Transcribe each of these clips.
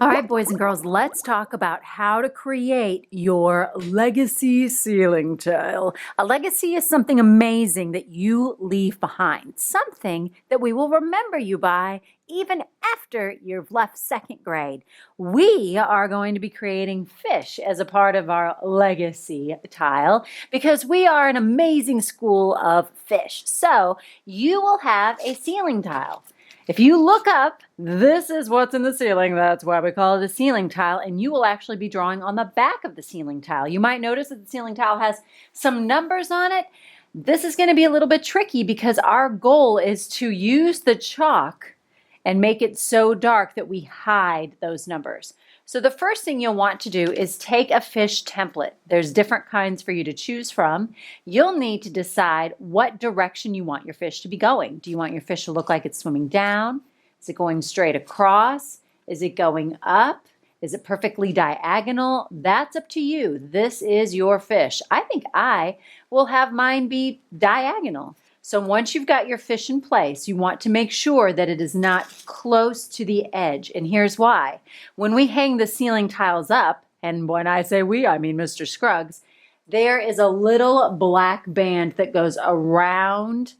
All right, boys and girls, let's talk about how to create your legacy ceiling tile. A legacy is something amazing that you leave behind, something that we will remember you by even after you've left second grade. We are going to be creating fish as a part of our legacy tile because we are an amazing school of fish. So you will have a ceiling tile. If you look up, this is what's in the ceiling. That's why we call it a ceiling tile. And you will actually be drawing on the back of the ceiling tile. You might notice that the ceiling tile has some numbers on it. This is going to be a little bit tricky because our goal is to use the chalk and make it so dark that we hide those numbers. So the first thing you'll want to do is take a fish template. There's different kinds for you to choose from. You'll need to decide what direction you want your fish to be going. Do you want your fish to look like it's swimming down? Is it going straight across? Is it going up? Is it perfectly diagonal? That's up to you. This is your fish. I think I will have mine be diagonal. So once you've got your fish in place, you want to make sure that it is not close to the edge. And here's why. When we hang the ceiling tiles up, and when I say we, I mean Mr. Scruggs, there is a little black band that goes around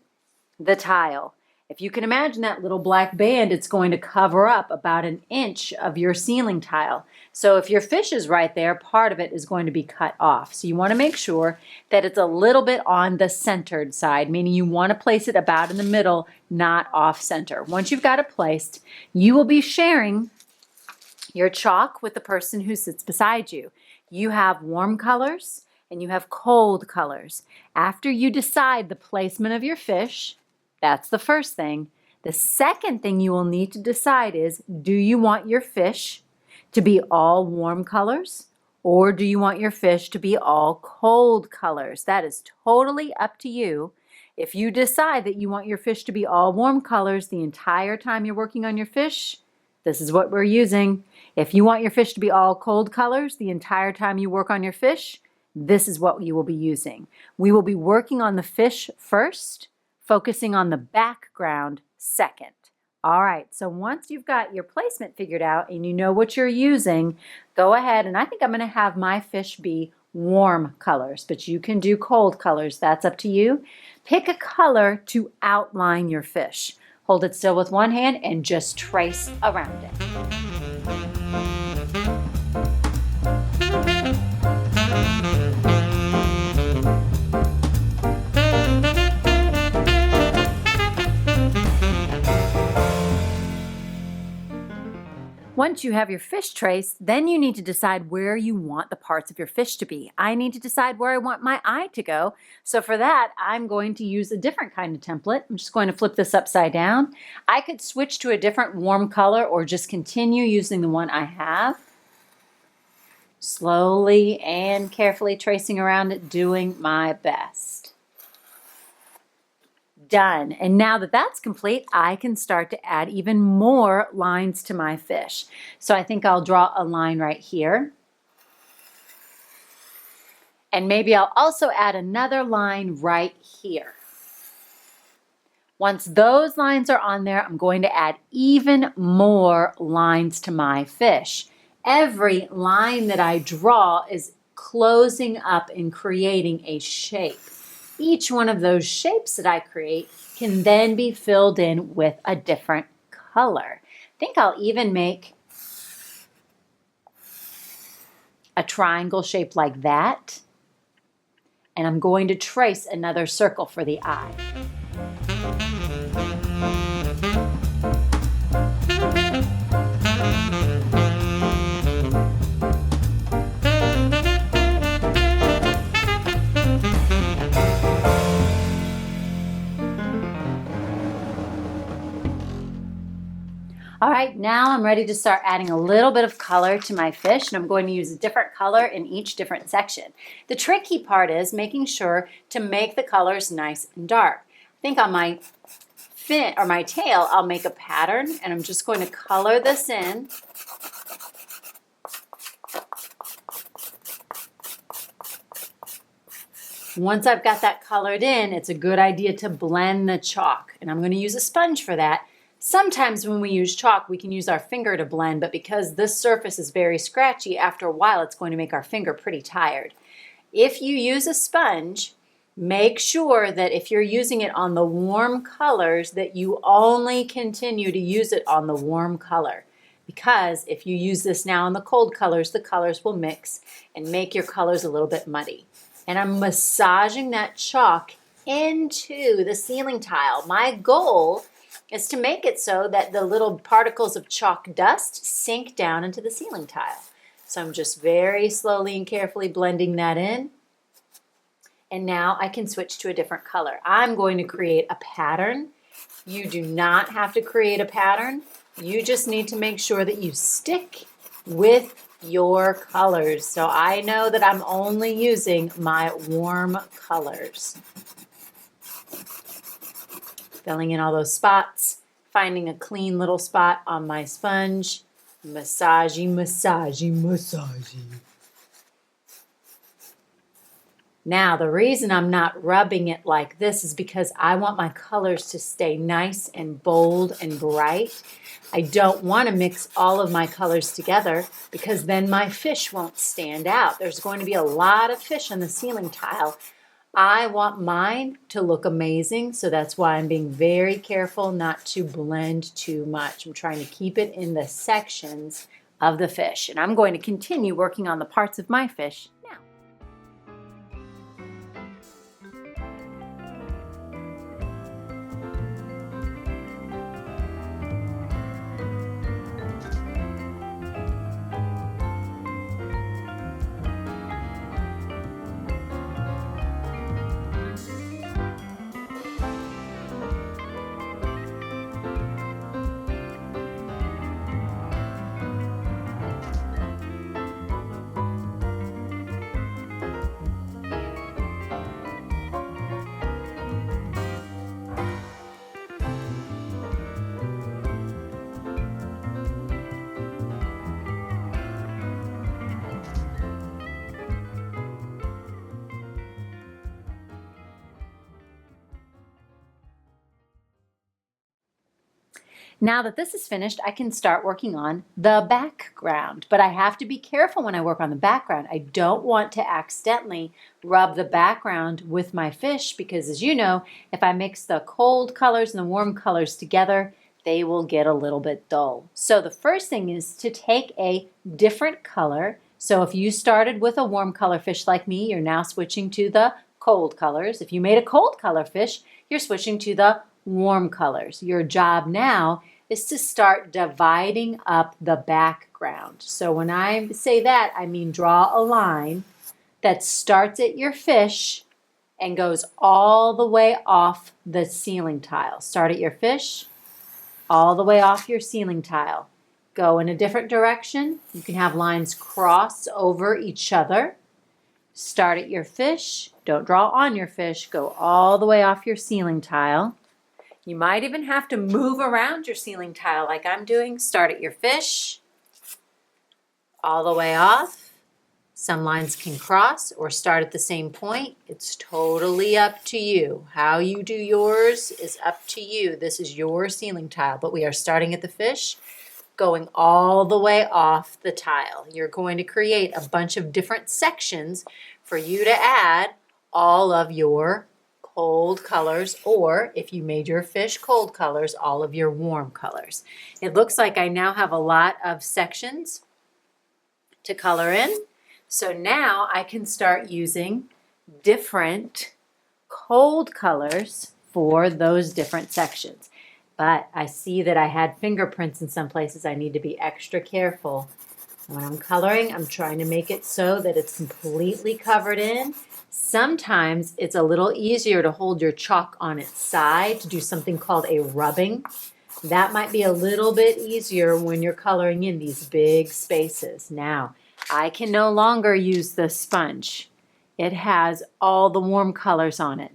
the tile. If you can imagine that little black band, it's going to cover up about an inch of your ceiling tile. So if your fish is right there, part of it is going to be cut off. So you want to make sure that it's a little bit on the centered side, meaning you want to place it about in the middle, not off center. Once you've got it placed, you will be sharing your chalk with the person who sits beside you. You have warm colors and you have cold colors. After you decide the placement of your fish, that's the first thing. The second thing you will need to decide is, do you want your fish to be all warm colors or do you want your fish to be all cold colors? That is totally up to you. If you decide that you want your fish to be all warm colors the entire time you're working on your fish, this is what we're using. If you want your fish to be all cold colors the entire time you work on your fish, this is what you will be using. We will be working on the fish first, focusing on the background second. All right, so once you've got your placement figured out and you know what you're using, go ahead, and I think I'm going to have my fish be warm colors, but you can do cold colors. That's up to you. Pick a color to outline your fish. Hold it still with one hand and just trace around it. Once you have your fish traced, then you need to decide where you want the parts of your fish to be. I need to decide where I want my eye to go. So for that, I'm going to use a different kind of template. I'm just going to flip this upside down. I could switch to a different warm color or just continue using the one I have. Slowly and carefully tracing around it, doing my best. Done. And now that that's complete, I can start to add even more lines to my fish. So I think I'll draw a line right here. And maybe I'll also add another line right here. Once those lines are on there, I'm going to add even more lines to my fish. Every line that I draw is closing up and creating a shape. Each one of those shapes that I create can then be filled in with a different color. I think I'll even make a triangle shape like that. And I'm going to trace another circle for the eye. All right, now I'm ready to start adding a little bit of color to my fish, and I'm going to use a different color in each different section. The tricky part is making sure to make the colors nice and dark. I think on my fin or my tail, I'll make a pattern, and I'm just going to color this in. Once I've got that colored in, it's a good idea to blend the chalk, and I'm going to use a sponge for that. Sometimes when we use chalk, we can use our finger to blend, but because this surface is very scratchy, after a while it's going to make our finger pretty tired. If you use a sponge, make sure that if you're using it on the warm colors, that you only continue to use it on the warm color. Because if you use this now on the colors will mix and make your colors a little bit muddy. And I'm massaging that chalk into the ceiling tile. My goal is to make it so that the little particles of chalk dust sink down into the ceiling tile. So I'm just very slowly and carefully blending that in. And now I can switch to a different color. I'm going to create a pattern. You do not have to create a pattern. You just need to make sure that you stick with your colors. So I know that I'm only using my warm colors. Filling in all those spots, finding a clean little spot on my sponge, massaging, massaging, massaging. Now, the reason I'm not rubbing it like this is because I want my colors to stay nice and bold and bright. I don't want to mix all of my colors together because then my fish won't stand out. There's going to be a lot of fish on the ceiling tile. I want mine to look amazing, so that's why I'm being very careful not to blend too much. I'm trying to keep it in the sections of the fish, and I'm going to continue working on the parts of my fish now. Now that this is finished, I can start working on the background, but I have to be careful when I work on the background. I don't want to accidentally rub the background with my fish because, as you know, if I mix the cold colors and the warm colors together, they will get a little bit dull. So the first thing is to take a different color. So if you started with a warm color fish like me, you're now switching to the cold colors. If you made a cold color fish, you're switching to the warm colors. Your job now is to start dividing up the background. So when I say that, I mean draw a line that starts at your fish and goes all the way off the ceiling tile. Start at your fish, all the way off your ceiling tile. Go in a different direction. You can have lines cross over each other. Start at your fish, don't draw on your fish, go all the way off your ceiling tile. You might even have to move around your ceiling tile like I'm doing. Start at your fish, all the way off. Some lines can cross or start at the same point. It's totally up to you. How you do yours is up to you. This is your ceiling tile, but we are starting at the fish, going all the way off the tile. You're going to create a bunch of different sections for you to add all of your cold colors, or if you made your fish cold colors, all of your warm colors. It looks like I now have a lot of sections to color in. So now I can start using different cold colors for those different sections. But I see that I had fingerprints in some places. I need to be extra careful. When I'm coloring, I'm trying to make it so that it's completely covered in. Sometimes it's a little easier to hold your chalk on its side to do something called a rubbing. That might be a little bit easier when you're coloring in these big spaces. Now, I can no longer use the sponge. It has all the warm colors on it.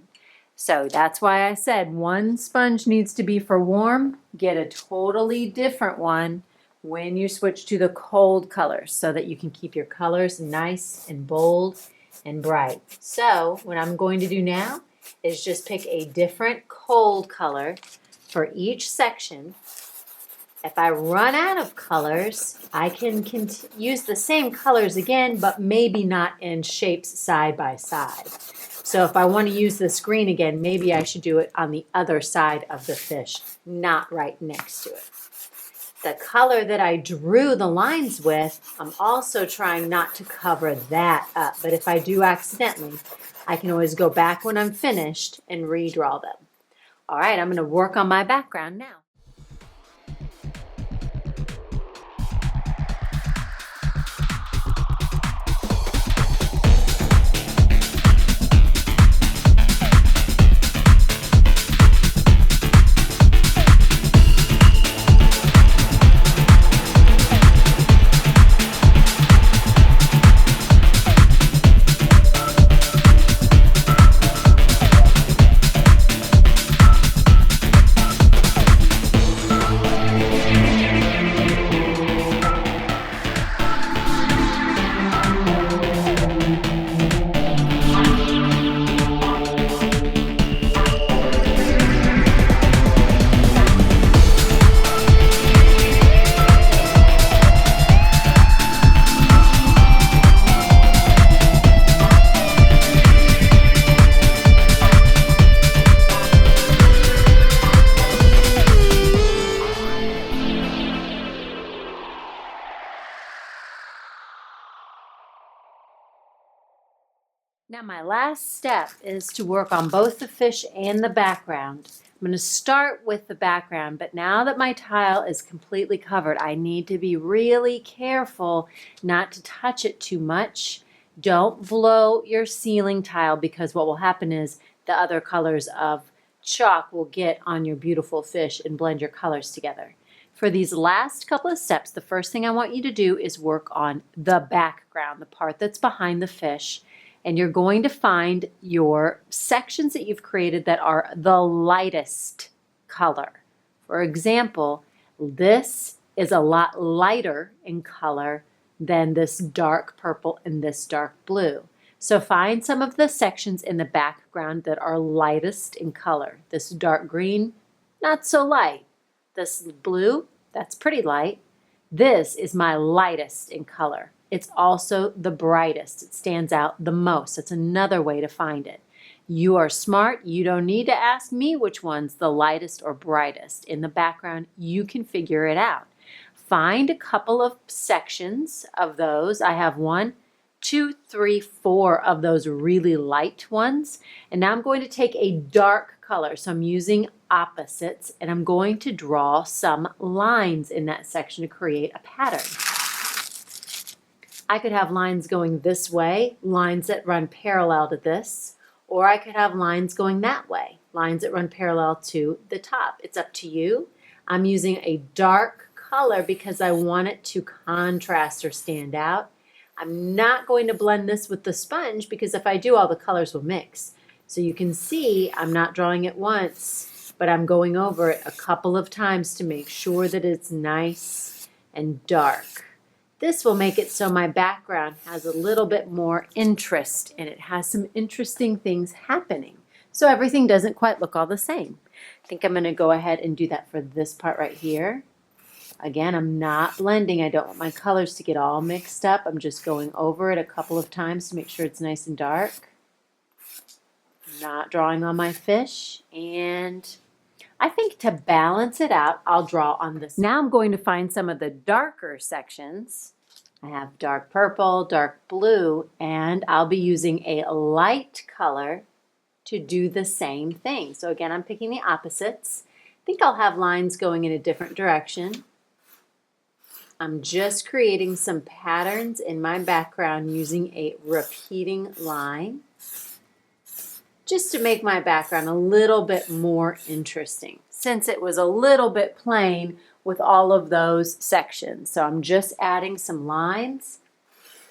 So that's why I said one sponge needs to be for warm. Get a totally different one when you switch to the cold colors so that you can keep your colors nice and bold and bright. So what I'm going to do now is just pick a different cold color for each section. If I run out of colors, I can use the same colors again, but maybe not in shapes side by side. So if I want to use this green again, maybe I should do it on the other side of the fish, not right next to it. The color that I drew the lines with, I'm also trying not to cover that up. But if I do accidentally, I can always go back when I'm finished and redraw them. All right, I'm going to work on my background now. Now my last step is to work on both the fish and the background. I'm going to start with the background, but now that my tile is completely covered, I need to be really careful not to touch it too much. Don't blow your ceiling tile, because what will happen is the other colors of chalk will get on your beautiful fish and blend your colors together. For these last couple of steps, the first thing I want you to do is work on the background, the part that's behind the fish. And you're going to find your sections that you've created that are the lightest color. For example, this is a lot lighter in color than this dark purple and this dark blue. So find some of the sections in the background that are lightest in color. This dark green, not so light. This blue, that's pretty light. This is my lightest in color. It's also the brightest. It stands out the most. That's another way to find it. You are smart. You don't need to ask me which one's the lightest or brightest. In the background, you can figure it out. Find a couple of sections of those. I have 1, 2, 3, 4 of those really light ones. And now I'm going to take a dark color. So I'm using opposites, and I'm going to draw some lines in that section to create a pattern. I could have lines going this way, lines that run parallel to this, or I could have lines going that way, lines that run parallel to the top. It's up to you. I'm using a dark color because I want it to contrast or stand out. I'm not going to blend this with the sponge, because if I do, all the colors will mix. So you can see I'm not drawing it once, but I'm going over it a couple of times to make sure that it's nice and dark. This will make it so my background has a little bit more interest, and it has some interesting things happening. So everything doesn't quite look all the same. I think I'm going to go ahead and do that for this part right here. Again, I'm not blending. I don't want my colors to get all mixed up. I'm just going over it a couple of times to make sure it's nice and dark. Not drawing on my fish, and I think to balance it out, I'll draw on this. Now I'm going to find some of the darker sections. I have dark purple, dark blue, and I'll be using a light color to do the same thing. So again, I'm picking the opposites. I think I'll have lines going in a different direction. I'm just creating some patterns in my background using a repeating line, just to make my background a little bit more interesting, since it was a little bit plain with all of those sections. So I'm just adding some lines,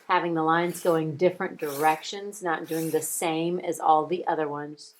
having the lines going different directions, not doing the same as all the other ones.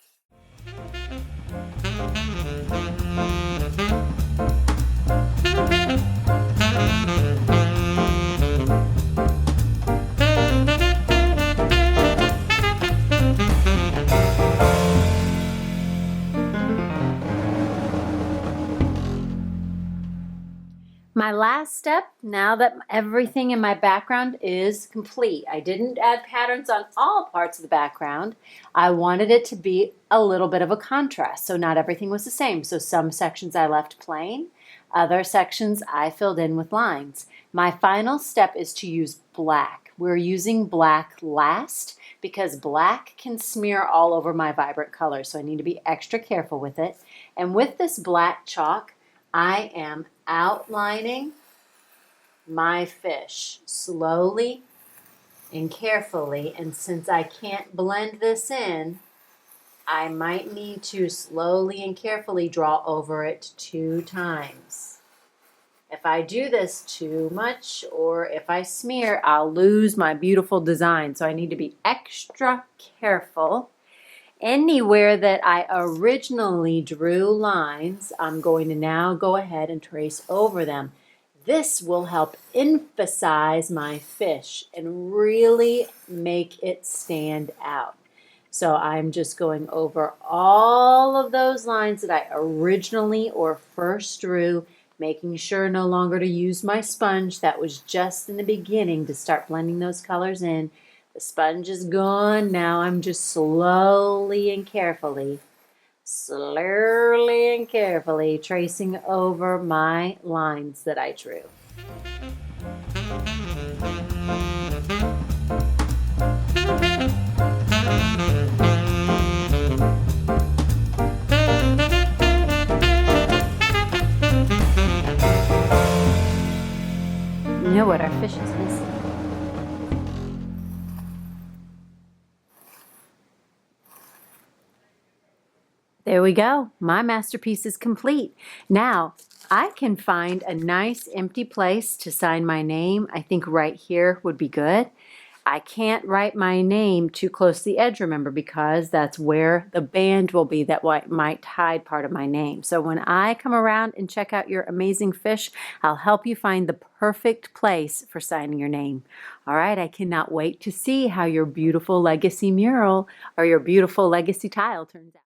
My last step, now that everything in my background is complete, I didn't add patterns on all parts of the background. I wanted it to be a little bit of a contrast, so not everything was the same. So some sections I left plain, other sections I filled in with lines. My final step is to use black. We're using black last because black can smear all over my vibrant colors, so I need to be extra careful with it. And with this black chalk, I am outlining my fish slowly and carefully, and since I can't blend this in, I might need to slowly and carefully draw over it 2 times. If I do this too much or if I smear, I'll lose my beautiful design, so I need to be extra careful. Anywhere that I originally drew lines, I'm going to now go ahead and trace over them. This will help emphasize my fish and really make it stand out. So I'm just going over all of those lines that I originally or first drew, making sure no longer to use my sponge. That was just in the beginning to start blending those colors in. The sponge is gone. Now I'm just slowly and carefully tracing over my lines that I drew. You know what our fish is missing? There we go. My masterpiece is complete. Now, I can find a nice empty place to sign my name. I think right here would be good. I can't write my name too close to the edge, remember, because that's where the band will be that might hide part of my name. So when I come around and check out your amazing fish, I'll help you find the perfect place for signing your name. All right, I cannot wait to see how your beautiful legacy mural or your beautiful legacy tile turns out.